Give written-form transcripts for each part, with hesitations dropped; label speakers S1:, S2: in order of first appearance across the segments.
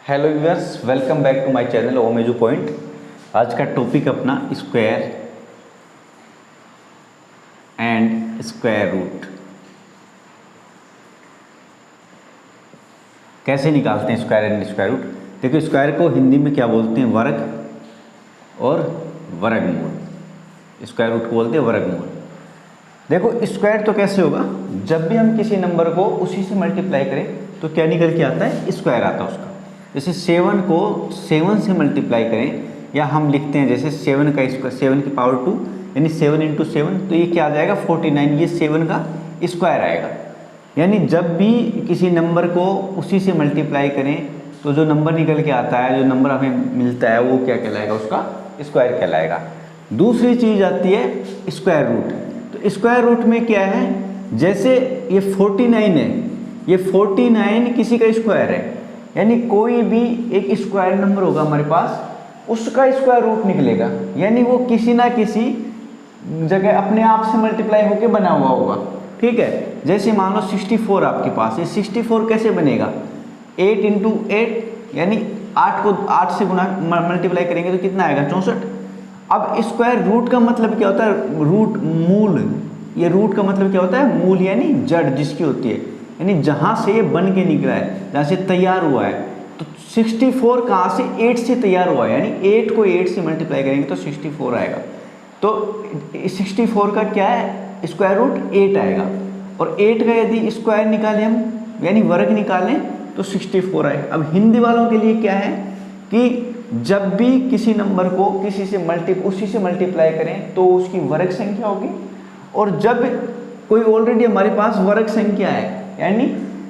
S1: Hello viewers, welcome back to my channel ओमेजू point. आज का टॉपिक अपना स्क्वायर एंड स्क्वायर रूट। कैसे निकालते हैं स्क्वायर एंड स्क्वायर रूट। देखो, स्क्वायर को हिंदी में क्या बोलते हैं? वर्ग और वर्गमूल। स्क्वायर रूट को बोलते हैं वर्गमूल। देखो, स्क्वायर तो कैसे होगा? जब भी हम किसी नंबर को उसी से मल्टीप्लाई करें तो क्या निकल के आता है? स्क्वायर आता है उसका। जैसे 7 को 7 से मल्टीप्लाई करें, या हम लिखते हैं जैसे 7 का स्क्वायर, 7 की पावर 2 यानी 7 × 7, तो ये क्या आ जाएगा? 49। ये 7 का स्क्वायर आएगा। यानी जब भी किसी नंबर को उसी से मल्टीप्लाई करें तो जो नंबर निकल के आता है, जो नंबर हमें मिलता है, वो क्या कहलाएगा? उसका स्क्वायर कहलाएगा। दूसरी चीज़ आती है स्क्वायर रूट। तो स्क्वायर रूट में क्या है? जैसे ये 49 है, ये 49 किसी का स्क्वायर है, यानी कोई भी एक स्क्वायर नंबर होगा हमारे पास, उसका स्क्वायर रूट निकलेगा। यानी वो किसी ना किसी जगह अपने आप से मल्टीप्लाई होके बना हुआ होगा। ठीक है, जैसे मान लो 64 आपके पास है। 64 कैसे बनेगा? 8 × 8 यानी 8 को 8 से गुना मल्टीप्लाई करेंगे तो कितना आएगा? 64। अब स्क्वायर रूट का मतलब क्या होता है? रूट, मूल। ये रूट का मतलब क्या होता है? मूल यानी जड़ जिसकी होती है, यानी जहाँ से ये बन के निकला है, जहाँ से तैयार हुआ है। तो 64 कहाँ से? 8 से तैयार हुआ है, यानी 8 को 8 से मल्टीप्लाई करेंगे तो 64 आएगा। तो 64 का क्या है? स्क्वायर रूट 8 आएगा। और 8 का यदि स्क्वायर निकालें हम, यानी वर्ग निकालें, तो 64 आएगा। अब हिंदी वालों के लिए क्या है कि जब भी किसी नंबर को किसी से उसी से मल्टीप्लाई करें तो उसकी वर्ग संख्या होगी, और जब कोई ऑलरेडी हमारे पास वर्ग संख्या है, यानी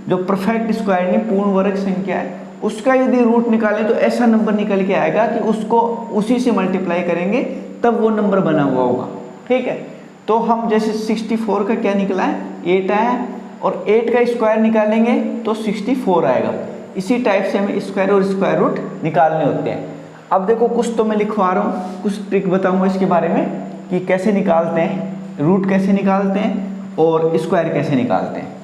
S1: जो परफेक्ट स्क्वायर नहीं, पूर्ण वर्ग संख्या है, उसका यदि रूट निकालें तो ऐसा नंबर निकल के आएगा कि उसको उसी से मल्टीप्लाई करेंगे तब वो नंबर बना हुआ होगा। ठीक है, तो हम जैसे 64 का क्या निकला है? 8 आया, और 8 का स्क्वायर निकालेंगे तो 64 आएगा। इसी टाइप से हमें स्क्वायर और स्क्वायर रूट निकालने होते हैं। अब देखो, कुछ तो मैं लिखवा रहा हूँ, कुछ ट्रिक बताऊँगा इसके बारे में कि कैसे निकालते हैं, रूट कैसे निकालते हैं और स्क्वायर कैसे निकालते हैं।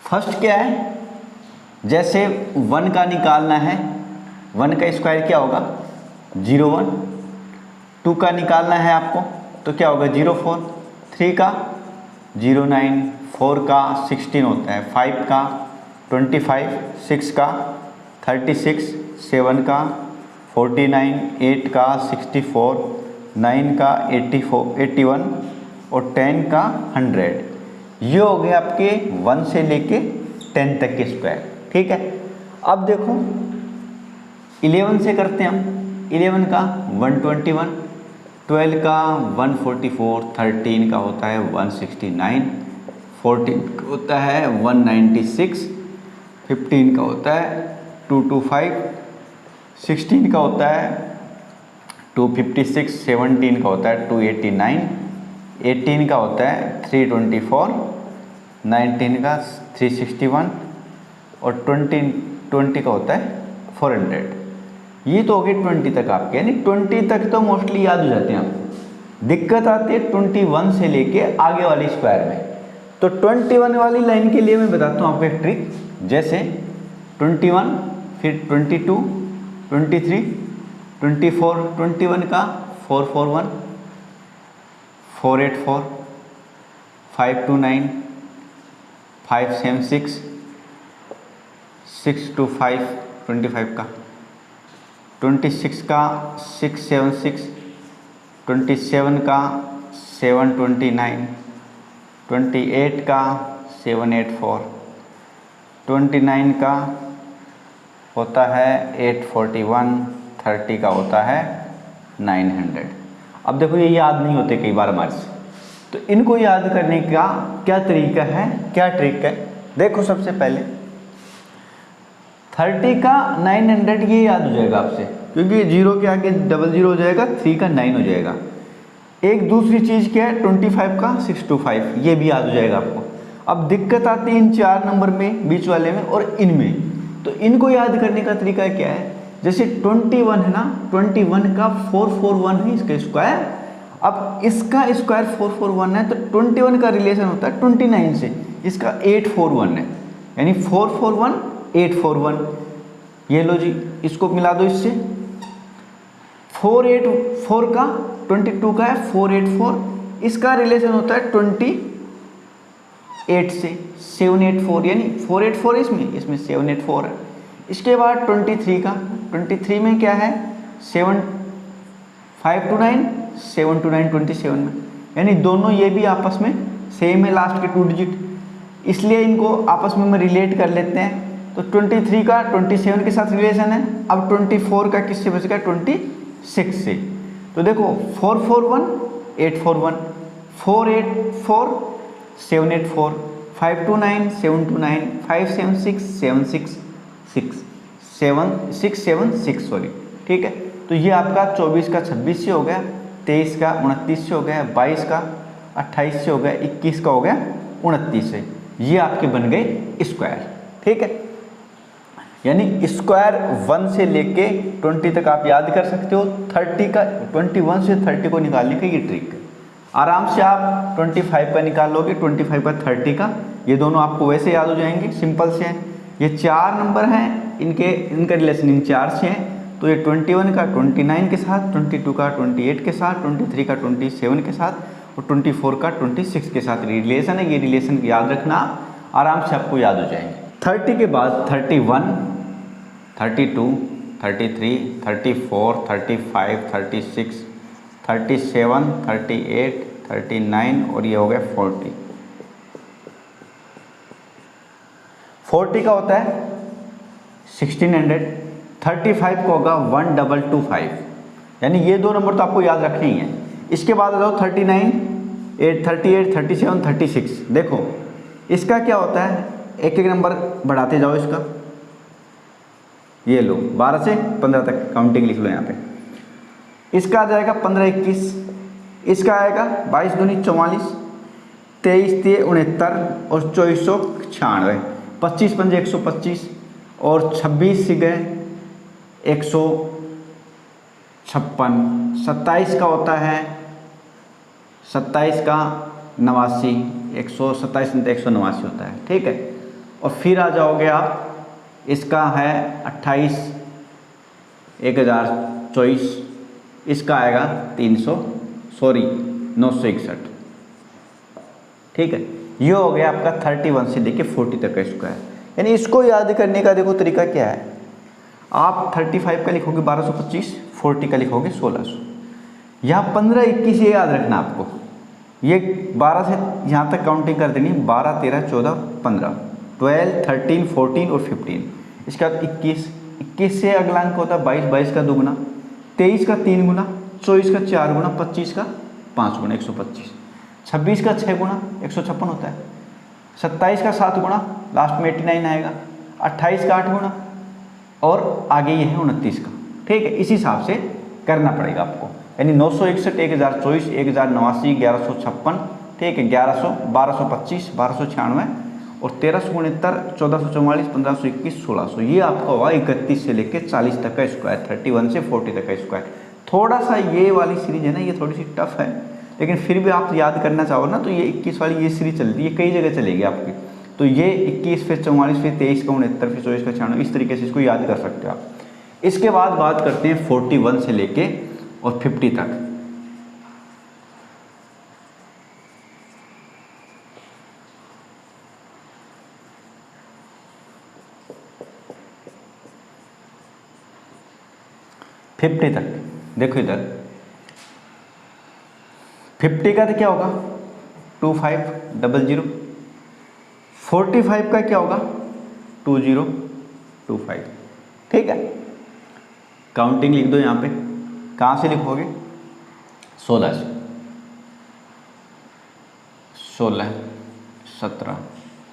S1: फर्स्ट क्या है? जैसे 1 का निकालना है, 1 का स्क्वायर क्या होगा? 01। 2 का निकालना है आपको तो क्या होगा? 04। 3 का 09। 4 का 16 होता है। 5 का 25। 6 का 36। 7 का 49। 8 का 64। 9 का 81 और 10 का 100। ये हो गए आपके 1 से लेके 10 तक के स्क्वायर। ठीक है, अब देखो 11 से करते हैं हम। 11 का 121, 12 का 144, 13 का होता है 169, 14 का होता है 196, 15 का होता है 225, 16 का होता है 256, 17 का होता है 289, 18 का होता है 324, 19 का 361 और 20 का होता है 400। ये तो हो गए 20 तक आपके, यानी 20 तक तो मोस्टली याद हो जाते हैं आपको। दिक्कत आती है 21 से लेके आगे वाली स्क्वायर में। तो 21 वाली लाइन के लिए मैं बताता हूँ आपको एक ट्रिक। जैसे 21, फिर 22, 23, 24, 21 का 441, 484, 529, 576, 625, 25 का 26 का 676, 27 का 729, 28 का 784, 29 का होता है 841, 30 का होता है 900। अब देखो, ये याद नहीं होते कई बार हमारे से, तो इनको याद करने का क्या तरीका है, क्या ट्रिक है? देखो, सबसे पहले 30 का 900 ये याद हो जाएगा आपसे, क्योंकि 0 के आगे 00 हो जाएगा, 3 का 9 हो जाएगा। एक दूसरी चीज़ क्या है? 25 का 625, ये भी याद हो जाएगा आपको। अब दिक्कत आती है इन 4 नंबर में, बीच वाले में और इनमें। तो इनको याद करने का तरीका क्या है? जैसे 21 है ना, 21 का 441 है इसका स्क्वायर। अब इसका स्क्वायर 441 है, तो 21 का रिलेशन होता है 29 से, इसका 841 है, यानी 441 841। ये लो जी, इसको मिला दो इससे, 484 का 22 का है 484, इसका रिलेशन होता है 28 से 784, यानी 484 इसमें 784 है। इसके बाद 23 का, 23 में क्या है 529 729 27 में, यानी दोनों ये भी आपस में सेम है, लास्ट के 2 डिजिट, इसलिए इनको आपस में हम रिलेट कर लेते हैं। तो 23 का 27 के साथ रिलेशन है। अब 24 का किससे बचेगा 26 से। तो देखो 441 841, 484 784, 529 729, 576 766 सॉरी, ठीक है। तो ये आपका 24 का 26 से हो गया, 23 का 29 से हो गया, 22 का 28 से हो गया, 21 का हो गया 29 से। ये आपके बन गए स्क्वायर, ठीक है। यानी स्क्वायर 1 से लेके 20 तक आप याद कर सकते हो। 30 का 21 से 30 को निकालने का ये ट्रिक है। आराम से आप 25 का निकाल लोगे, 25 का 30 का, ये दोनों आपको वैसे याद हो जाएंगे, सिंपल से हैं। ये 4 नंबर हैं, इनका रिलेशनिंग 4 से है। तो ये 21 का 29 के साथ, 22 का 28 के साथ, 23 का 27 के साथ और 24 का 26 के साथ रिलेशन है। ये रिलेशन याद रखना, आराम से आपको याद हो जाएंगे। 30 के बाद 31, 32, 33, 34, 35, 36, 37, 38, 39 और ये हो गया 40। 40 का होता है 1600, 35 का होगा 1225, यानी ये 2 नंबर तो आपको याद रखने ही हैं। इसके बाद आ जाओ 39, 38, 37, 36। देखो इसका क्या होता है, एक एक नंबर बढ़ाते जाओ इसका। ये लो 12 से 15 तक काउंटिंग लिख लो यहाँ पे। इसका आ जाएगा 15 21, इसका आएगा 22 दूनी 44, 23 3 69 और 2496, 25 पंजे 125 और 26 से गए 156। 27 का होता है 27 का 89, 127 189 होता है, ठीक है। और फिर आ जाओगे आप, इसका है 28 1024, इसका आएगा 961, ठीक है। ये हो गया आपका 31 से लेके 40 तक का स्क्वायर। यानी इसको याद करने का देखो तरीका क्या है, आप 35 का लिखोगे 1225, 40 का लिखोगे 1600। यहाँ 15 21 ये याद रखना आपको, ये 12 से यहाँ तक काउंटिंग कर देनी, 12 13 14 15 12 13 14 और 15। इसके बाद 21 से अगला अंक होता है 22, 22 का 2 गुना, 23 का 3 गुना, 24 का 4 गुना, 25 का 5 गुना 125, 26 का 6 गुना 156 होता है, 27 का 7 गुना, लास्ट में 89 आएगा, 28 का 8 गुना और आगे ये है 29 का, ठीक है। इस हिसाब से करना पड़ेगा आपको, यानी 961 1024 1089 1156, ठीक है, 1100 1225 1296 और 1369 1444 1521 1600। ये आपका हुआ 31 से लेकर 40 तक का स्क्वायर, 31 से 40 तक का स्क्वायर। थोड़ा सा ये वाली सीरीज है ना, ये थोड़ी सी टफ है, लेकिन फिर भी आप याद करना चाहो ना तो ये 21 वाली ये सीरीज चलती है, कई जगह चलेगी आपकी। तो ये 21 फिर 44 फिर 23 का 69 फिर 24 का 96, इस तरीके से इसको याद कर सकते हो आप। इसके बाद बात करते हैं 41 से लेके और 50 तक। फिफ्टी तक देखो इधर, 50 का तो क्या होगा 2500, 45 का क्या होगा 2025, ठीक है। काउंटिंग लिख दो यहाँ पे, कहाँ से लिखोगे 16 से, 16 17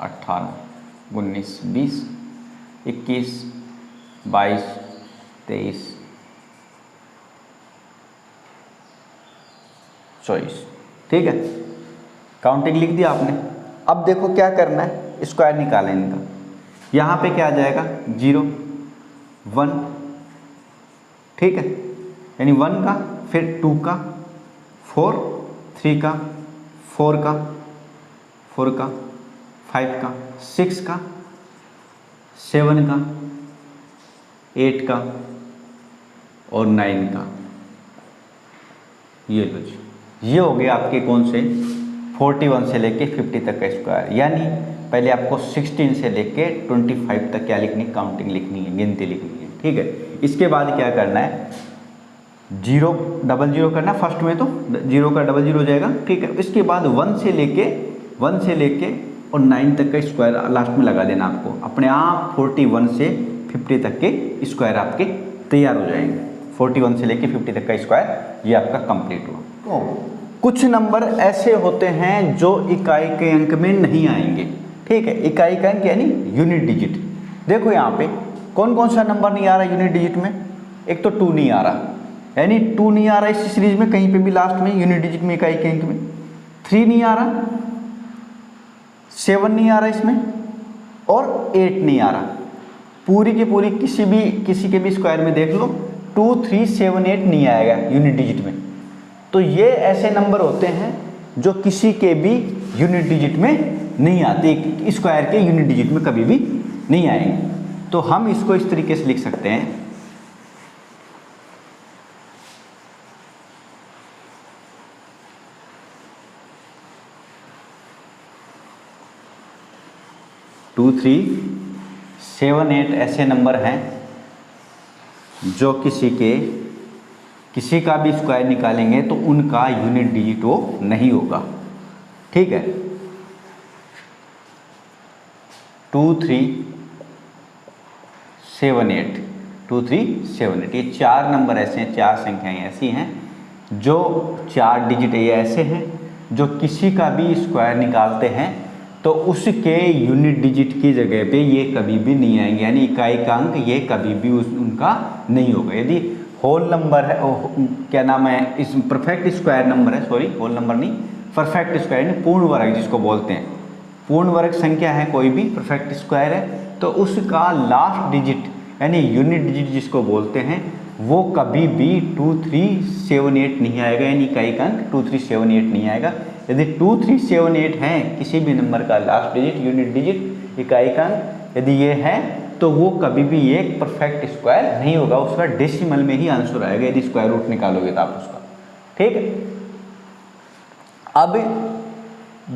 S1: 18 19 20 21 22 23 24, ठीक है। काउंटिंग लिख दिया आपने। अब देखो क्या करना है, स्क्वायर निकालें इनका। यहाँ पे क्या आ जाएगा 0 1, ठीक है, यानी 1 का, फिर 2 का, 4, 3 का, 4 का, 5 का, 6 का, 7 का, 8 का और 9 का। ये लो जी, ये हो गए आपके कौन से 41 से लेके 50 तक का स्क्वायर। यानी पहले आपको 16 से लेके 25 तक क्या लिखनी, काउंटिंग लिखनी है, गिनती लिखनी है। ठीक है, इसके बाद क्या करना है, 0 डबल 0 करना फर्स्ट में, तो 0 का डबल 0 हो जाएगा। ठीक है, इसके बाद 1 से लेके और 9 तक का स्क्वायर लास्ट में लगा देना आपको। अपने आप 41 से 50 तक के स्क्वायर आपके तैयार हो जाएंगे। 41 से लेके 50 तक का स्क्वायर ये आपका कंप्लीट हुआ। तो कुछ नंबर ऐसे होते हैं जो इकाई के अंक में नहीं आएंगे। ठीक है, इकाई का अंक यानी यूनिट डिजिट। देखो यहाँ पे कौन कौन सा नंबर नहीं आ रहा यूनिट डिजिट में। एक तो 2 नहीं आ रहा, यानी 2 नहीं आ रहा इस सीरीज में कहीं पे भी लास्ट में यूनिट डिजिट में, इकाई के अंक में। 3 नहीं आ रहा, 7 नहीं आ रहा इसमें, और 8 नहीं आ रहा। पूरी की पूरी किसी के भी स्क्वायर में देख लो 2, 3, 7, 8 नहीं आएगा यूनिट डिजिट में। तो ये ऐसे नंबर होते हैं जो किसी के भी यूनिट डिजिट में नहीं आते, स्क्वायर के यूनिट डिजिट में कभी भी नहीं आएंगे। तो हम इसको इस तरीके से लिख सकते हैं, टू, 3, 7, 8 ऐसे नंबर हैं जो किसी का भी स्क्वायर निकालेंगे तो उनका यूनिट डिजिट वो नहीं होगा। ठीक है, 2, 3, 7, 8, 2, 3, 7, 8 ये 4 नंबर ऐसे हैं, 4 संख्याएं ऐसी हैं जो 4 डिजिट ये ऐसे हैं जो किसी का भी स्क्वायर निकालते हैं तो उसके यूनिट डिजिट की जगह पे ये कभी भी नहीं आएंगे, यानी इकाई का अंक ये कभी भी उनका नहीं होगा। यदि होल नंबर है, क्या नाम है, इस परफेक्ट स्क्वायर नंबर है, सॉरी होल नंबर नहीं, परफेक्ट स्क्वायर यानी पूर्ण वर्ग जिसको बोलते हैं, पूर्ण वर्ग संख्या है कोई भी परफेक्ट स्क्वायर है तो उसका लास्ट डिजिट यानी यूनिट डिजिट जिसको बोलते हैं वो कभी भी 2, 3, 7, 8 नहीं आएगा, यानी इकाई का अंक 2, 3, 7, 8 नहीं आएगा। यदि 2, 3, 7, 8 है किसी भी नंबर का लास्ट डिजिट यूनिट डिजिट इकाई का अंक यदि ये है तो वो कभी भी एक परफेक्ट स्क्वायर नहीं होगा, उसका डेसिमल में ही आंसर आएगा यदि स्क्वायर रूट निकालोगे तो आप उसका। ठीक है, अब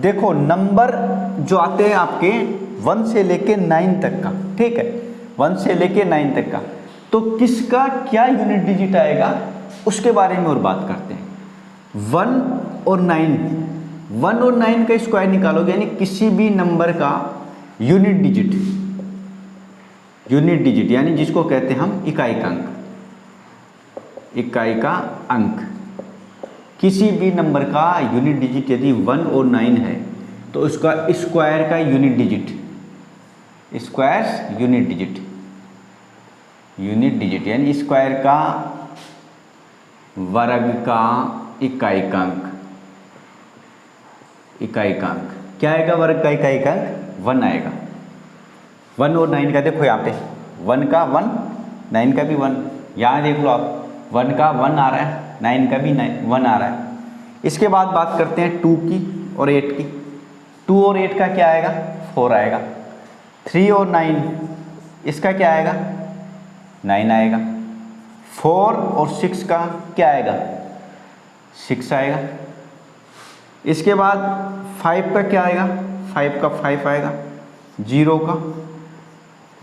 S1: देखो नंबर जो आते हैं आपके 1 से लेके 9 तक का। ठीक है, 1 से लेके 9 तक का, तो किसका क्या यूनिट डिजिट आएगा उसके बारे में और बात करते हैं। 1 और 9 का स्क्वायर निकालोगे यानी किसी भी नंबर का यूनिट डिजिट यानी जिसको कहते हैं हम इकाई का अंक, किसी भी नंबर का यूनिट डिजिट यदि 1 और 9 है तो उसका स्क्वायर का यूनिट डिजिट यानी स्क्वायर का वर्ग का इकाई का अंक क्या आएगा, वर्ग का इकाई का अंक 1 आएगा। 1 और 9 का देखो यहाँ पे 1 का 1, 9 का भी 1, यहाँ देख लो आप 1 का 1 आ रहा है, 9 का भी 1 आ रहा है। इसके बाद बात करते हैं 2 की और 8 की। 2 और 8 का क्या आएगा, 4 आएगा। 3 और 9 इसका क्या आएगा, 9 आएगा। 4 और 6 का क्या आएगा, 6 आएगा। इसके बाद 5 का क्या आएगा, 5 का 5 आएगा। 0 का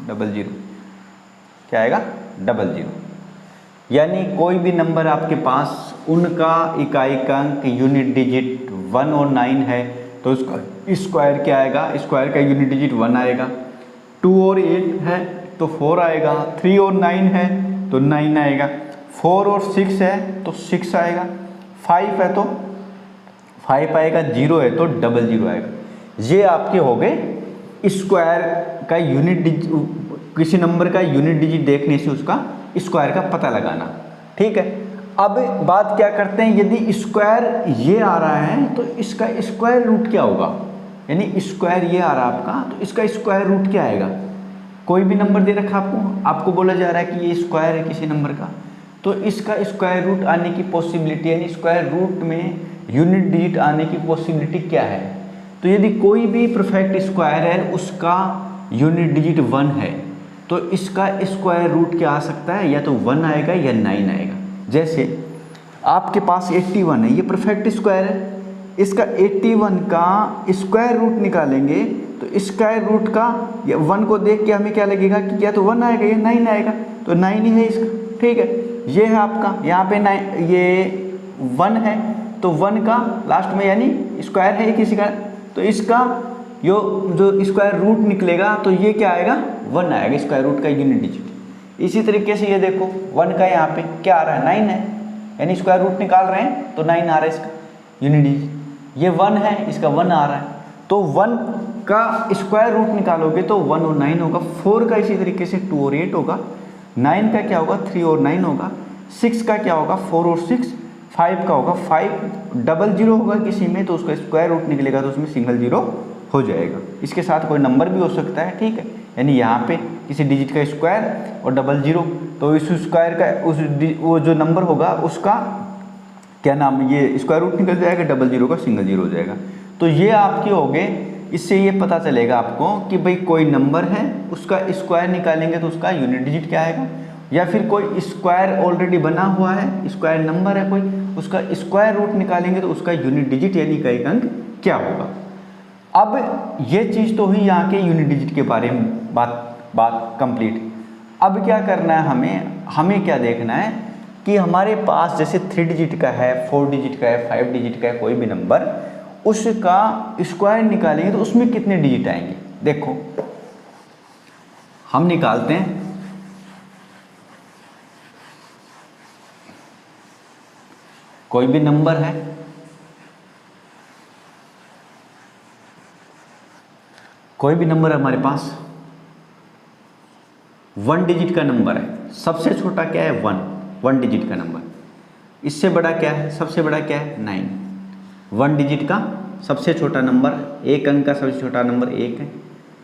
S1: 00 क्या आएगा, 00। यानी कोई भी नंबर आपके पास उनका इकाई का अंक यूनिट डिजिट 1 और 9 है तो उसका स्क्वायर क्या आएगा, स्क्वायर का यूनिट डिजिट 1 आएगा। 2 और 8 है तो 4 आएगा। 3 और 9 है तो 9 आएगा। 4 और 6 है तो 6 आएगा। 5 है तो 5 आएगा। 0 है तो 00 आएगा। ये आपके हो गए स्क्वायर का यूनिट डिजिट, किसी नंबर का यूनिट डिजिट देखने से उसका स्क्वायर का पता लगाना। ठीक है, अब बात क्या करते हैं, यदि स्क्वायर ये आ रहा है तो इसका स्क्वायर रूट क्या होगा, यानी स्क्वायर ये आ रहा है आपका तो इसका स्क्वायर रूट क्या आएगा। कोई भी नंबर दे रखा आपको बोला जा रहा है कि ये स्क्वायर है किसी नंबर का, तो इसका स्क्वायर रूट आने की पॉसिबिलिटी, यानी स्क्वायर रूट में यूनिट डिजिट आने की पॉसिबिलिटी क्या है। तो यदि कोई भी परफेक्ट स्क्वायर है उसका यूनिट डिजिट 1 है तो इसका स्क्वायर रूट क्या आ सकता है, या तो 1 आएगा या 9 आएगा। जैसे आपके पास 81 है, ये परफेक्ट स्क्वायर है, इसका 81 का स्क्वायर रूट निकालेंगे तो स्क्वायर रूट का 1 को देख के हमें क्या लगेगा कि या तो 1 आएगा या 9 आएगा, तो 9 ही है इसका। ठीक है, ये है आपका, यहाँ पे 9, ये 1 है तो 1 का लास्ट में यानी स्क्वायर है किसी का, तो इसका जो स्क्वायर रूट निकलेगा तो ये क्या आएगा, 1 आएगा स्क्वायर रूट का यूनिट डिजिट। इसी तरीके से ये देखो 1 का यहाँ पे क्या आ रहा है, 9 है, यानी स्क्वायर रूट निकाल रहे हैं तो 9 आ रहा है इसका यूनिट डिजिट। ये 1 है, इसका 1 आ रहा है, तो 1 का स्क्वायर रूट निकालोगे तो 1 और 9 होगा, 4 का इसी तरीके से 2 और 8 होगा, 9 का क्या होगा 3 और 9 होगा, 6 का क्या होगा 4 और 6, 5 का होगा 5, डबल जीरो होगा किसी में तो उसका स्क्वायर रूट निकलेगा तो उसमें सिंगल जीरो हो जाएगा। इसके साथ कोई नंबर भी हो सकता है, ठीक है, यानी यहाँ पे किसी डिजिट का स्क्वायर और डबल जीरो, तो इस स्क्वायर का वो जो नंबर होगा उसका क्या नाम, ये स्क्वायर रूट निकल जाएगा, डबल जीरो का सिंगल जीरो हो जाएगा। तो ये आपके हो गए, इससे ये पता चलेगा आपको कि भाई कोई नंबर है उसका स्क्वायर निकालेंगे तो उसका यूनिट डिजिट क्या आएगा, या फिर कोई स्क्वायर ऑलरेडी बना हुआ है, स्क्वायर नंबर है कोई, उसका स्क्वायर रूट निकालेंगे तो उसका यूनिट डिजिट यानी इकाई अंक क्या होगा। अब ये चीज़ तो हुई यहाँ के यूनिट डिजिट के बारे में बात कंप्लीट। अब क्या करना है, हमें क्या देखना है कि हमारे पास जैसे 3 डिजिट का है, 4 डिजिट का है, 5 डिजिट का है कोई भी नंबर, उसका स्क्वायर निकालेंगे तो उसमें कितने डिजिट आएंगे। देखो हम निकालते हैं, कोई भी नंबर है, कोई भी नंबर हमारे पास 1 डिजिट का नंबर है, सबसे छोटा क्या है 1 डिजिट का नंबर, इससे बड़ा क्या है, सबसे बड़ा क्या है 9। 1 डिजिट का सबसे छोटा नंबर, एक अंक का सबसे छोटा नंबर 1 है,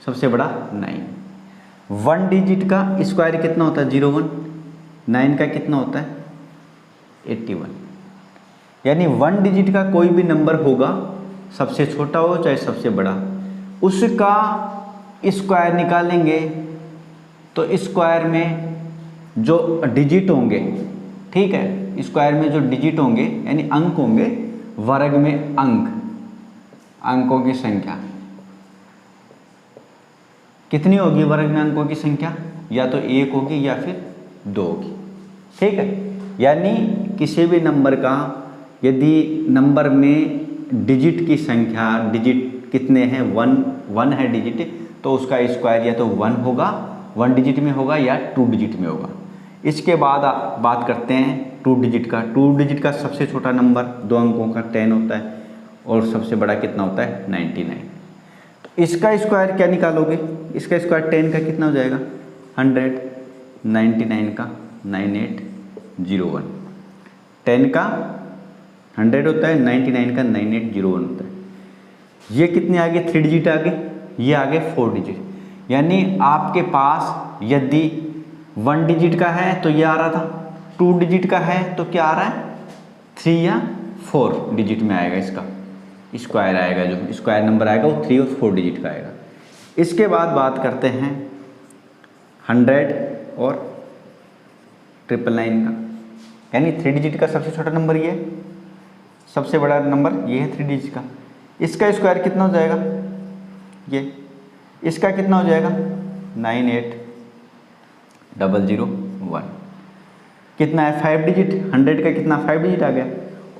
S1: सबसे बड़ा 9। 1 डिजिट का स्क्वायर कितना होता है 01, 9 का कितना होता है 81, यानी 1 डिजिट का कोई भी नंबर होगा, सबसे छोटा हो चाहे सबसे बड़ा, उसका स्क्वायर निकालेंगे तो स्क्वायर में जो डिजिट होंगे, ठीक है, स्क्वायर में जो डिजिट होंगे यानी अंक होंगे, वर्ग में अंकों की संख्या कितनी होगी, वर्ग में अंकों की संख्या या तो 1 होगी या फिर 2 होगी, ठीक है। यानी किसी भी नंबर का यदि नंबर में डिजिट की संख्या, डिजिट कितने हैं 1 है डिजिट, तो उसका स्क्वायर या तो 1 होगा, 1 डिजिट में होगा या 2 डिजिट में होगा। इसके बाद बात करते हैं 2 डिजिट का। 2 डिजिट का सबसे छोटा नंबर 2 अंकों का 10 होता है और सबसे बड़ा कितना होता है 99। तो इसका स्क्वायर क्या निकालोगे, इसका स्क्वायर 10 का कितना हो जाएगा 100, 99 का 9801, 10 का 100 होता है, 99 का 9801 होता है। ये कितने आगे 3 डिजिट आगे, ये आगे 4 डिजिट, यानी आपके पास यदि 1 डिजिट का है तो ये आ रहा था, 2 डिजिट का है तो क्या आ रहा है 3 या 4 डिजिट में आएगा, इसका स्क्वायर आएगा, जो स्क्वायर नंबर आएगा वो 3 और 4 डिजिट का आएगा। इसके बाद बात करते हैं 100 और 999 का, यानी 3 डिजिट का सबसे छोटा नंबर ये है, सबसे बड़ा नंबर ये है 3 डिजिट का। इसका स्क्वायर कितना हो जाएगा, ये इसका कितना हो जाएगा 98001, कितना है 5 डिजिट, 100 का कितना 5 डिजिट आ गया,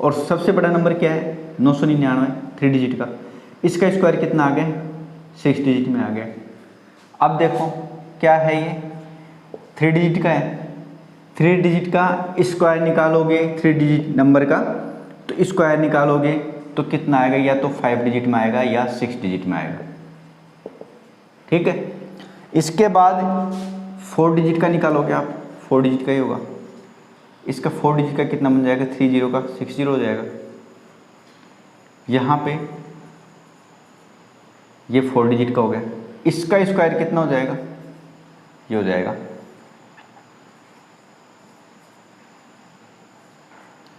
S1: और सबसे बड़ा नंबर क्या है 999 3 डिजिट का, इसका स्क्वायर कितना आ गया 6 डिजिट में आ गया। अब देखो क्या है, ये 3 डिजिट का है, 3 डिजिट का स्क्वायर निकालोगे 3 डिजिट नंबर का, तो स्क्वायर निकालोगे तो कितना आएगा, या तो 5 डिजिट में आएगा या 6 डिजिट में आएगा, ठीक है। इसके बाद 4 डिजिट का निकालोगे आप, 4 डिजिट का ही होगा, इसका 4 डिजिट का कितना बन जाएगा 30 का 60 हो जाएगा। यहाँ पे ये 4 डिजिट का हो गया, इसका स्क्वायर कितना हो जाएगा, ये हो जाएगा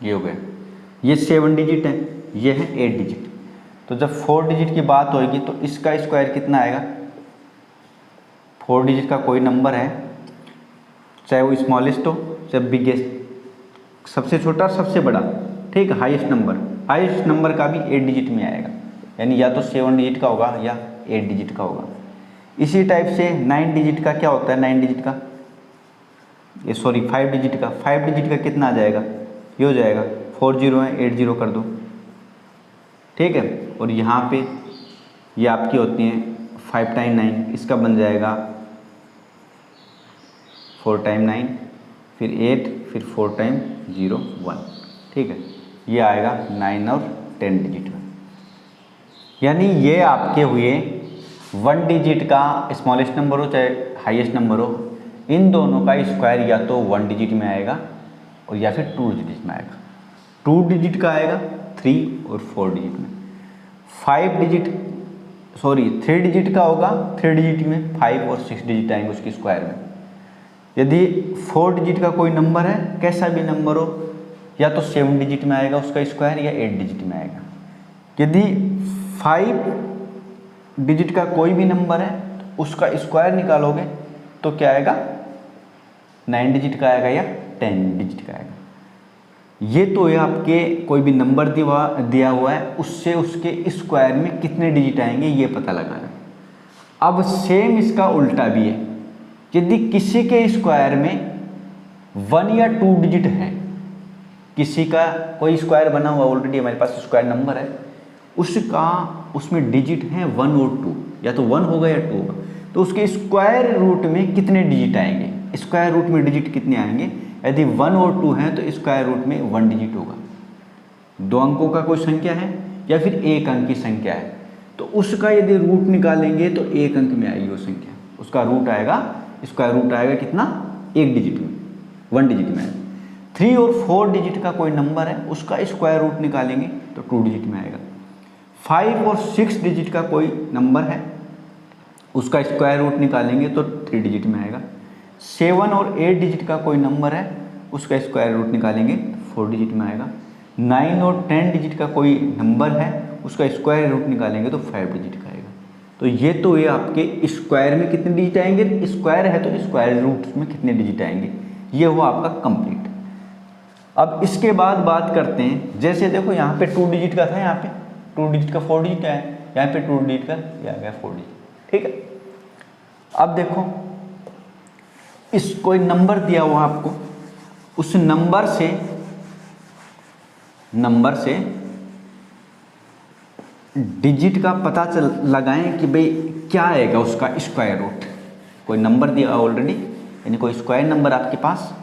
S1: ये हो गया, ये 7 डिजिट है, ये है 8 डिजिट। तो जब 4 डिजिट की बात होगी तो इसका स्क्वायर कितना आएगा, 4 डिजिट का कोई नंबर है, चाहे वो स्मॉलेस्ट हो चाहे बिगेस्ट, सबसे छोटा और सबसे बड़ा, ठीक है, हाईएस्ट नंबर का भी 8 डिजिट में आएगा, यानी या तो 7 डिजिट का होगा या 8 डिजिट का होगा। इसी टाइप से 9 डिजिट का क्या होता है, 9 डिजिट का, ये सॉरी 5 डिजिट का, 5 डिजिट का कितना आ जाएगा, ये हो जाएगा 4 0 है, 8 0 कर दो, ठीक है। और यहाँ पे ये आपकी होती हैं 5 टाइम 9, इसका बन जाएगा 4 टाइम 9, फिर 8, फिर 4 टाइम 0 1, ठीक है। ये आएगा 9 और 10 डिजिट में, यानी ये आपके हुए 1 डिजिट का स्मॉलेस्ट नंबर हो चाहे हाईएस्ट नंबर हो, इन दोनों का स्क्वायर या तो 1 डिजिट में आएगा और या फिर 2 डिजिट में आएगा। 2 डिजिट का आएगा 3 और 4 डिजिट में, 3 डिजिट का होगा 3 डिजिट में, 5 और 6 डिजिट आएंगे उसके स्क्वायर में। यदि 4 डिजिट का कोई नंबर है, कैसा भी नंबर हो, या तो 7 डिजिट में आएगा उसका स्क्वायर या 8 डिजिट में आएगा। यदि 5 डिजिट का कोई भी नंबर है तो उसका स्क्वायर निकालोगे तो क्या आएगा, 9 डिजिट का आएगा या 10 डिजिट का आएगा। ये तो ये आपके कोई भी नंबर दिया हुआ है, उससे उसके स्क्वायर में कितने डिजिट आएंगे ये पता लगाना। अब सेम इसका उल्टा भी है, यदि किसी के स्क्वायर में 1 या 2 डिजिट है, किसी का कोई स्क्वायर बना हुआ ऑलरेडी हमारे पास स्क्वायर नंबर है, उसमें डिजिट है 1 और 2, या तो 1 होगा या 2 होगा, तो उसके स्क्वायर रूट में कितने डिजिट आएंगे, स्क्वायर रूट में डिजिट कितने आएंगे। यदि 1 और 2 हैं तो स्क्वायर रूट में 1 डिजिट होगा। 2 अंकों का कोई संख्या है या फिर 1 अंक की संख्या है, तो उसका यदि रूट निकालेंगे तो 1 अंक में आएगी वो संख्या, उसका रूट आएगा, स्क्वायर रूट आएगा कितना, 1 डिजिट में, 1 डिजिट में आएगा। 3 और 4 डिजिट का कोई नंबर है, उसका स्क्वायर रूट निकालेंगे तो 2 डिजिट में आएगा। 5 और 6 डिजिट का कोई नंबर है, उसका स्क्वायर रूट निकालेंगे तो 3 डिजिट में आएगा। 7 और 8 डिजिट का कोई नंबर है, उसका स्क्वायर रूट निकालेंगे तो 4 डिजिट में आएगा। 9 और 10 डिजिट का कोई नंबर है, उसका स्क्वायर रूट निकालेंगे तो 5 डिजिट का आएगा। तो ये आपके स्क्वायर में कितने डिजिट आएंगे, स्क्वायर है तो स्क्वायर रूट में कितने डिजिट आएंगे, ये हुआ आपका कंप्लीट। अब इसके बाद बात करते हैं, जैसे देखो यहाँ पे 2 डिजिट का था, यहाँ पे 2 डिजिट का 4 डिजिट है, यहाँ पे 2 डिजिट का ये आ गया 4 डिजिट, ठीक है। अब देखो इस कोई नंबर दिया हुआ आपको, उस नंबर से डिजिट का पता लगाएं कि भाई क्या आएगा उसका स्क्वायर रूट। कोई नंबर दिया ऑलरेडी, यानी कोई स्क्वायर नंबर आपके पास,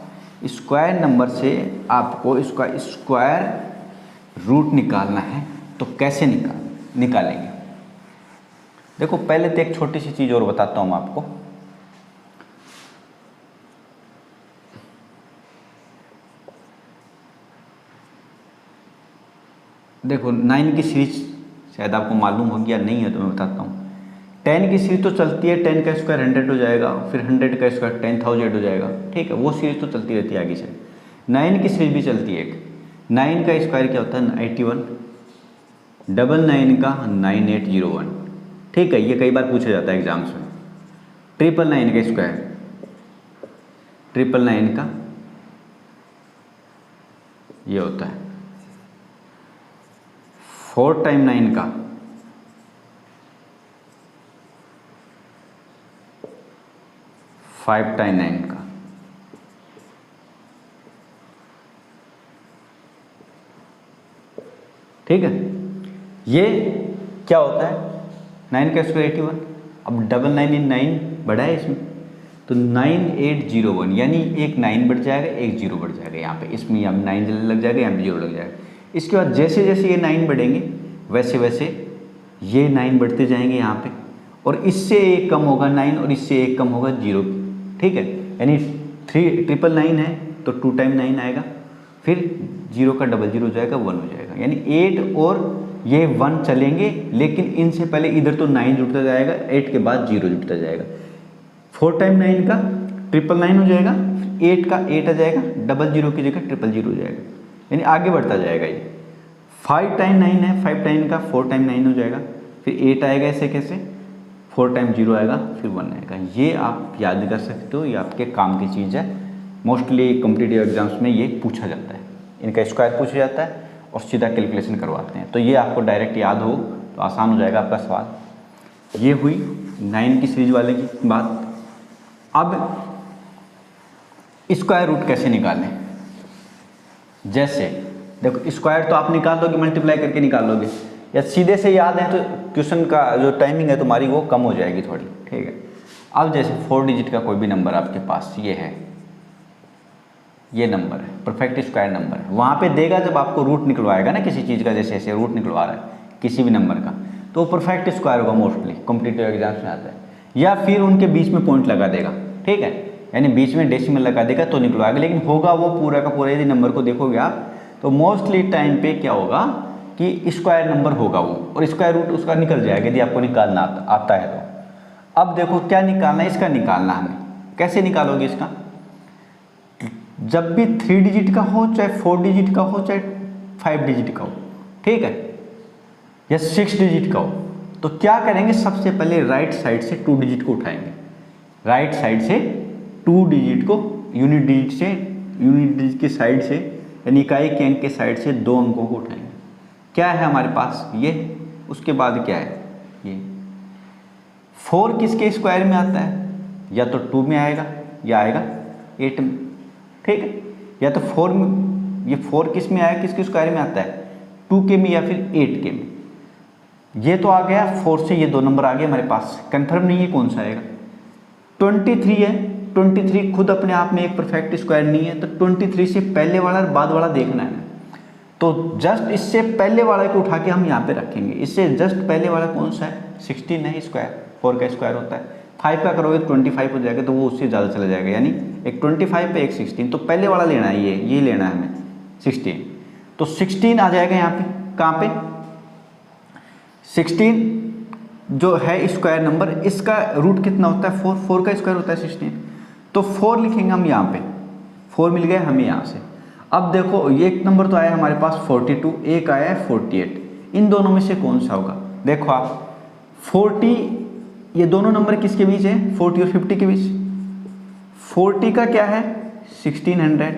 S1: स्क्वायर नंबर से आपको इसका स्क्वायर रूट निकालना है, तो कैसे निकालेंगे। देखो पहले तो एक छोटी सी चीज़ और बताता हूँ मैं आपको। देखो 9 की सीरीज शायद आपको मालूम होगी या नहीं है तो मैं बताता हूँ। 10 की सीरीज तो चलती है, 10 का स्क्वायर 100 हो जाएगा, फिर 100 का स्क्वायर 10,000 हो जाएगा, ठीक है, वो सीरीज तो चलती रहती है आगे से। 9 की सीरीज भी चलती है एक, 9 का स्क्वायर क्या होता है 81, 99 का 9801, ठीक है, ये कई बार पूछा जाता है एग्जाम्स में। 999 का स्क्वायर, 999 का ये होता है 4 टाइम 9 का 5 टाइम 9 का, ठीक है। ये क्या होता है 9 का स्क्वायर 81, अब 999 बढ़ा है इसमें तो 9801, यानी एक 9 बढ़ जाएगा, एक 0 बढ़ जाएगा यहाँ पे, इसमें यहाँ 9 लग जाएगा, यहाँ पे 0 लग जाएगा। इसके बाद जैसे जैसे ये 9 बढ़ेंगे वैसे वैसे ये 9 बढ़ते जाएंगे यहाँ पे, और इससे एक कम होगा 9 और इससे एक कम होगा 0, ठीक है, यानी 999 है तो 2 टाइम 9 आएगा, फिर 0 का डबल 0 हो जाएगा, 1 हो जाएगा, यानी 8 और ये 1 चलेंगे, लेकिन इनसे पहले इधर तो 9 जुड़ता जाएगा, 8 के बाद 0 जुड़ता जाएगा। 4 टाइम 9 का 999 हो जाएगा, 8 का 8 आ जाएगा, डबल 0 की जगह 000 हो जाएगा, यानी आगे बढ़ता जाएगा ये। 5 टाइम 9 है, 5 टाइम का 4 टाइम 9 हो जाएगा, फिर 8 आएगा, ऐसे कैसे 4 टाइम 0 आएगा, फिर 1 आएगा। ये आप याद कर सकते हो, ये आपके काम की चीज़ है। मोस्टली कॉम्पिटिटिव एग्जाम्स में ये पूछा जाता है, इनका स्क्वायर पूछा जाता है और सीधा कैलकुलेशन करवाते हैं। तो ये आपको डायरेक्ट याद हो तो आसान हो जाएगा आपका सवाल। ये हुई 9 की सीरीज वाले की बात। अब स्क्वायर रूट कैसे निकालें? जैसे देखो, स्क्वायर तो आप निकाल लोगे, मल्टीप्लाई करके निकाल लोगे, या सीधे से याद है तो क्वेश्चन का जो टाइमिंग है तुम्हारी वो कम हो जाएगी थोड़ी, ठीक है। अब जैसे 4 डिजिट का कोई भी नंबर आपके पास ये है, ये नंबर है, परफेक्ट स्क्वायर नंबर है, वहाँ पे देगा जब आपको रूट निकलवाएगा ना किसी चीज़ का, जैसे ऐसे रूट निकलवा रहा है किसी भी नंबर का, तो परफेक्ट स्क्वायर होगा, मोस्टली कॉम्पिटिटिव एग्जाम्स में आता है। या फिर उनके बीच में पॉइंट लगा देगा, ठीक है, यानी बीच में डेसिमल लगा देगा तो निकलवाएगा, लेकिन होगा वो पूरा का पूरा। यदि नंबर को देखोगे आप तो मोस्टली टाइम पे क्या होगा कि स्क्वायर नंबर होगा वो, और स्क्वायर रूट उसका निकल जाएगा यदि आपको निकालना आता है तो। अब देखो क्या निकालना है, इसका निकालना हमें। कैसे निकालोगे इसका? जब भी 3 डिजिट का हो, चाहे 4 डिजिट का हो, चाहे 5 डिजिट का हो, ठीक है, या 6 डिजिट का हो, तो क्या करेंगे, सबसे पहले राइट साइड से 2 डिजिट को उठाएंगे। राइट साइड से 2 डिजिट को यूनिट डिजिट की साइड से, यानी इकाई के अंक के साइड से 2 अंकों को उठाएंगे। क्या है हमारे पास ये, उसके बाद क्या है ये। 4 किसके स्क्वायर में आता है? या तो 2 में आएगा या आएगा 8 में, ठीक है, या तो 4 में, ये 4 किस में आएगा, किसके स्क्वायर में आता है? 2 के में या फिर 8 के में। ये तो आ गया 4 से, ये 2 नंबर आ गए हमारे पास, कंफर्म नहीं है कौन सा आएगा। 23 है, 23 खुद अपने आप में एक परफेक्ट स्क्वायर नहीं है, तो 23 से पहले वाला और बाद वाला देखना है। तो जस्ट इससे पहले वाले को उठा के हम यहाँ पे रखेंगे। इससे जस्ट पहले वाला कौन सा है? 16 है स्क्वायर, 4 का स्क्वायर होता है। 5 का करोगे 25 हो जाएगा, तो वो उससे ज़्यादा चला जाएगा, यानी एक 25 पे एक 16, तो पहले वाला लेना है, ये लेना है हमें 16। तो 16 आ जाएगा यहाँ पे, कहाँ पे 16 जो है स्क्वायर नंबर, इसका रूट कितना होता है? 4 का स्क्वायर होता है 16, तो 4 लिखेंगे हम यहाँ पे, 4 मिल गए हमें यहाँ से। अब देखो ये एक नंबर तो आया हमारे पास 42, एक आया है 48, इन दोनों में से कौन सा होगा? देखो आप 40, ये दोनों नंबर किसके बीच है? 40 और 50 के बीच। 40 का क्या है? 1600,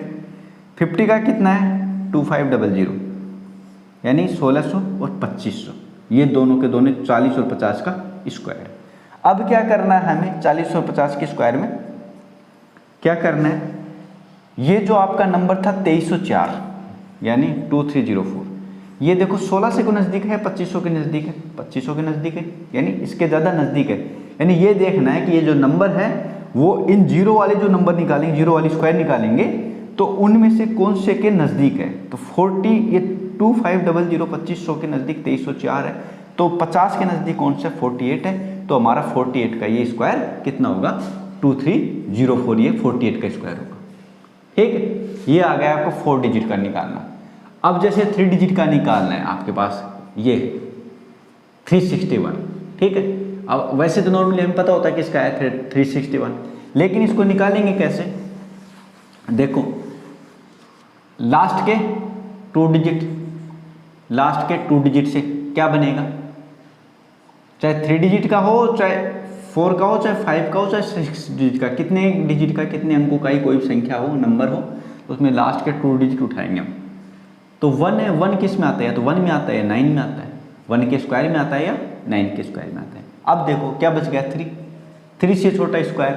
S1: 50 का कितना है? 2500, यानी 1600 और 2500, ये दोनों के दोनों 40 और 50 का स्क्वायर। अब क्या करना है हमें 40 और 50 के स्क्वायर में? क्या करना है, ये जो आपका नंबर था 2304, यानी 2304, ये देखो 1600 के नज़दीक है, 2500 के नज़दीक है, 2500 के नज़दीक है, यानी इसके ज़्यादा नज़दीक है। यानी ये देखना है कि ये जो नंबर है वो इन जीरो वाले जो नंबर निकालेंगे, जीरो वाली स्क्वायर निकालेंगे, तो उनमें से कौन से के नज़दीक है। तो 40, ये 2500 2500 के नज़दीक 2304 है, तो 50 के नज़दीक कौन सा? 48 है, तो हमारा 48 का ये स्क्वायर कितना होगा? 2304, ये 48 का स्क्वायर होगा, ठीक है। ये आ गया आपको 4 डिजिट का निकालना। अब जैसे 3 डिजिट का निकालना है आपके पास, ये 361, ठीक है। अब वैसे तो नॉर्मली हमें पता होता है कि इसका है 361, लेकिन इसको निकालेंगे कैसे? देखो लास्ट के 2 डिजिट, लास्ट के 2 डिजिट से क्या बनेगा? चाहे 3 डिजिट का हो, चाहे 4 का हो, चाहे 5 का हो, चाहे 6 डिजिट का, कितने डिजिट का, कितने अंकों का ही कोई भी संख्या हो, नंबर हो, तो उसमें लास्ट के 2 डिजिट उठाएंगे हम। तो 1 है, 1 किस में आता है? तो 1 में आता है, 9 में आता है, 1 के स्क्वायर में आता है या 9 के स्क्वायर में आता है। अब देखो क्या बच गया? 3, 3 से छोटा स्क्वायर,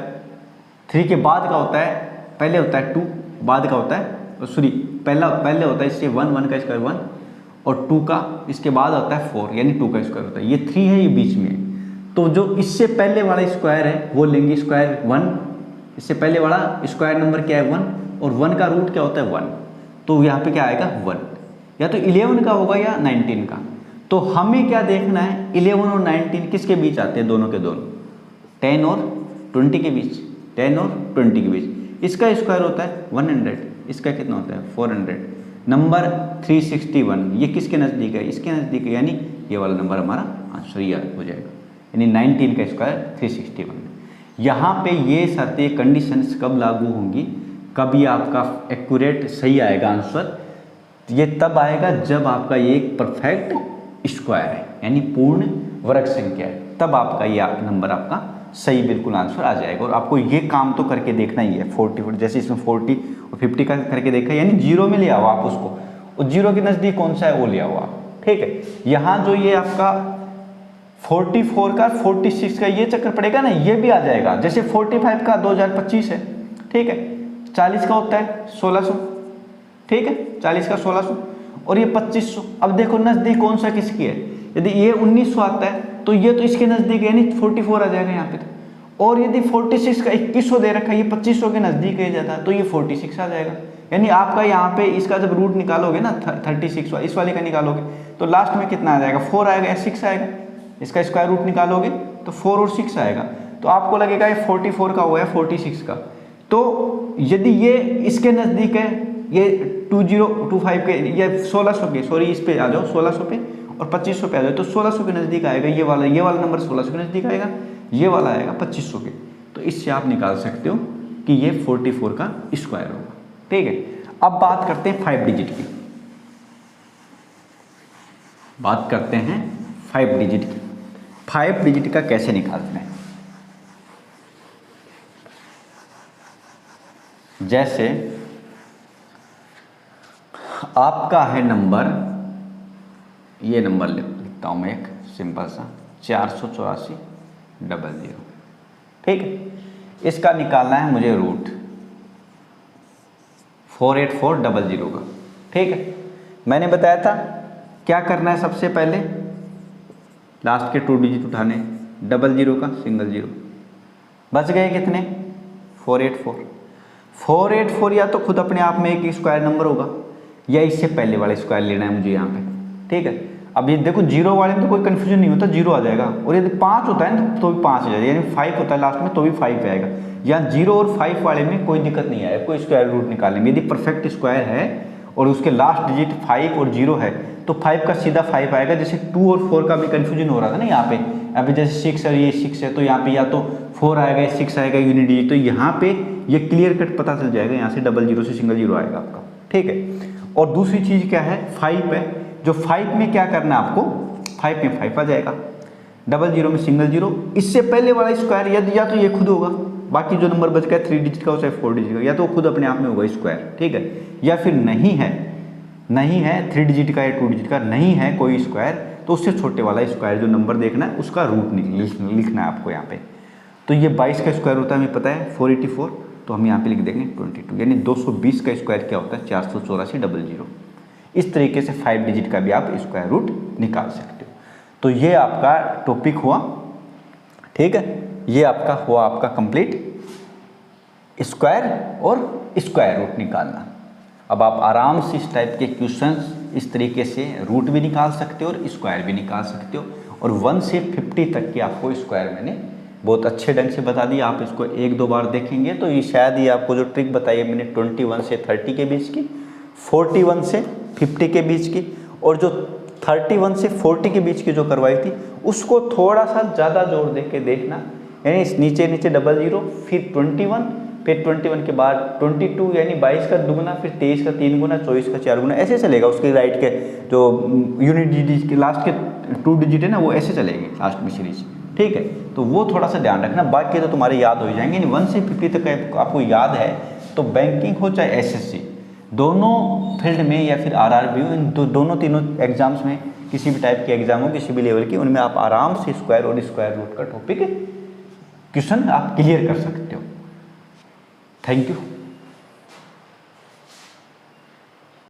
S1: 3 के बाद का होता है, पहले होता है 2, बाद का होता है सॉरी पहले होता है इससे 1 का स्क्वायर 1, और 2 का इसके बाद आता है 4, यानी 2 का स्क्वायर होता है। ये 3 है, ये बीच में है, तो जो इससे पहले वाला स्क्वायर है वो लेंगे स्क्वायर 1, इससे पहले वाला स्क्वायर नंबर क्या है? 1, और 1 का रूट क्या होता है? 1, तो यहाँ पे क्या आएगा? 1, या तो 11 का होगा या 19 का। तो हमें क्या देखना है? 11 और 19 किसके बीच आते हैं? दोनों के दोनों 10 और 20 के बीच, 10 और 20 के बीच। इसका स्क्वायर होता है 100, इसका कितना होता है? 400। नंबर 361 ये किसके नज़दीक है? इसके नज़दीक है, यानी ये वाला नंबर हमारा आंसर ये हो जाएगा, यानी 19 का स्क्वायर 361। यहाँ पे ये शर्तें कंडीशंस कब लागू होंगी, कब ये आपका एक्यूरेट सही आएगा आंसर? ये तब आएगा जब आपका ये एक परफेक्ट स्क्वायर है, यानी पूर्ण वर्ग संख्या है, तब आपका ये नंबर आपका सही बिल्कुल आंसर आ जाएगा। और आपको ये काम तो करके देखना ही है, 40 जैसे इसमें 40 और 50 का करके देखा, यानी जीरो में ले आओ आप उसको, और जीरो के नज़दीक कौन सा है वो ले आओ आप, ठीक है। यहाँ जो ये आपका 44 का 46 का ये चक्कर पड़ेगा ना, ये भी आ जाएगा। जैसे 45 का 2025 है, ठीक है, 40 का होता है 1600, ठीक है, 40 का 1600 और ये 2500। अब देखो नज़दीक कौन सा किसकी है, यदि ये 1900 आता है तो ये तो इसके नज़दीक है, यानी 44 आ जाएगा यहाँ पे तो। और यदि 46 का 2100 दे रखा है, ये 2500 के नज़दीक है जाता है, तो ये 46 आ जाएगा। यानी आपका यहाँ पे इसका जब रूट निकालोगे ना 36 इस वाले का निकालोगे तो लास्ट में कितना आ जाएगा, 4 आएगा या 6 आएगा। इसका स्क्वायर रूट निकालोगे तो 4 और 6 आएगा, तो आपको लगेगा ये 44 का हुआ है 46 का। तो यदि ये इसके नज़दीक है, ये 2025 के या 1600 के, सॉरी इस पे आ जाओ 1600 पे और 2500 पे आ जाओ, तो 1600 के नज़दीक आएगा ये वाला नंबर 1600 के नज़दीक आएगा, ये वाला आएगा 2500 के। तो इससे आप निकाल सकते हो कि ये 44 का स्क्वायर होगा, ठीक है। अब बात करते हैं 5 डिजिट की, बात करते हैं 5 डिजिट की। 5 डिजिट का कैसे निकालते हैं, जैसे आपका है नंबर, ये नंबर लिखता हूं मैं एक सिंपल सा 48400, ठीक है। इसका निकालना है मुझे रूट 48400 का, ठीक है। मैंने बताया था क्या करना है, सबसे पहले लास्ट के 2 डिजिट उठाने, 00 का सिंगल 0, बच गए कितने 484 या तो खुद अपने आप में एक स्क्वायर नंबर होगा या इससे पहले वाला स्क्वायर लेना है मुझे यहाँ पे, ठीक है। अब ये देखो जीरो वाले में तो कोई कंफ्यूजन नहीं होता, 0 आ जाएगा, और यदि 5 होता है तो भी 5 आ जाएगा, यानी 5 होता है लास्ट में तो भी 5 आएगा। यहाँ 0 और 5 वाले में कोई दिक्कत नहीं आएगा, कोई स्क्वायर रूट निकालने में। यदि परफेक्ट स्क्वायर है और उसके लास्ट डिजिट 5 और 0 है तो 5 का सीधा 5 आएगा। जैसे 2 और 4 का भी कंफ्यूजन हो रहा था ना यहाँ पे, अभी जैसे 6 है, ये 6 है, तो यहाँ पे या तो 4 आएगा या 6 आएगा यूनिट डिजिट, तो यहाँ पे ये क्लियर कट पता चल जाएगा, यहाँ से 00 से सिंगल 0 आएगा आपका, ठीक है। और दूसरी चीज़ क्या है, 5 है, जो 5 में क्या करना है आपको, 5 में 5 आ जाएगा, 00 में सिंगल 0, इससे पहले वाला स्क्वायर या तो ये खुद होगा, बाकी जो नंबर बच गया 3 डिजिट का हो चाहे 4 डिजिट का, या तो खुद अपने आप में होगा स्क्वायर, ठीक है। या फिर नहीं है 3 डिजिट का या 2 डिजिट का, नहीं है कोई स्क्वायर, तो उससे छोटे वाला स्क्वायर जो नंबर देखना है उसका रूट लिखना है आपको यहाँ पे। तो ये 22 का स्क्वायर होता है हमें पता है 484, तो हम यहाँ पे लिख देंगे 22, यानी 220 का स्क्वायर क्या होता है 48400। इस तरीके से 5 डिजिट का भी आप स्क्वायर रूट निकाल सकते हो। तो ये आपका टॉपिक हुआ, ठीक है, ये आपका हुआ आपका कंप्लीट स्क्वायर और स्क्वायर रूट निकालना। अब आप आराम से इस टाइप के क्वेश्चंस इस तरीके से रूट भी निकाल सकते हो और स्क्वायर भी निकाल सकते हो। और 1 से 50 तक के आपको स्क्वायर मैंने बहुत अच्छे ढंग से बता दिया। आप इसको 1-2 बार देखेंगे तो ये शायद ये आपको जो ट्रिक बताई है मैंने 21 से 30 के बीच की, 41 से 50 के बीच की, और जो 31 से 40 के बीच की जो करवाई थी उसको थोड़ा सा ज़्यादा जोर दे के देखना, यानी इस नीचे 00, फिर 21, फिर 21 के बाद 22, यानी 22 का दुगुना, फिर 23 का 3 गुना, 24 का 4 गुना, ऐसे चलेगा। उसके राइट के जो यूनिट डिजिट के लास्ट के 2 डिजिट है ना वो ऐसे चलेंगे लास्ट में सीरीज, ठीक है। तो वो थोड़ा सा ध्यान रखना, बाकी तो तुम्हारे याद हो जाएंगे। यानी 1 से 50 तक आपको याद है तो बैंकिंग हो चाहे एसएससी, दोनों फील्ड में या फिर आरआरबी, इन दोनों तीनों एग्जाम्स में, किसी भी टाइप के एग्जाम हो किसी भी लेवल की, उनमें आप आराम से स्क्वायर और स्क्वायर रूट का टॉपिक क्वेश्चन आप क्लियर कर सकते हो। Thank you.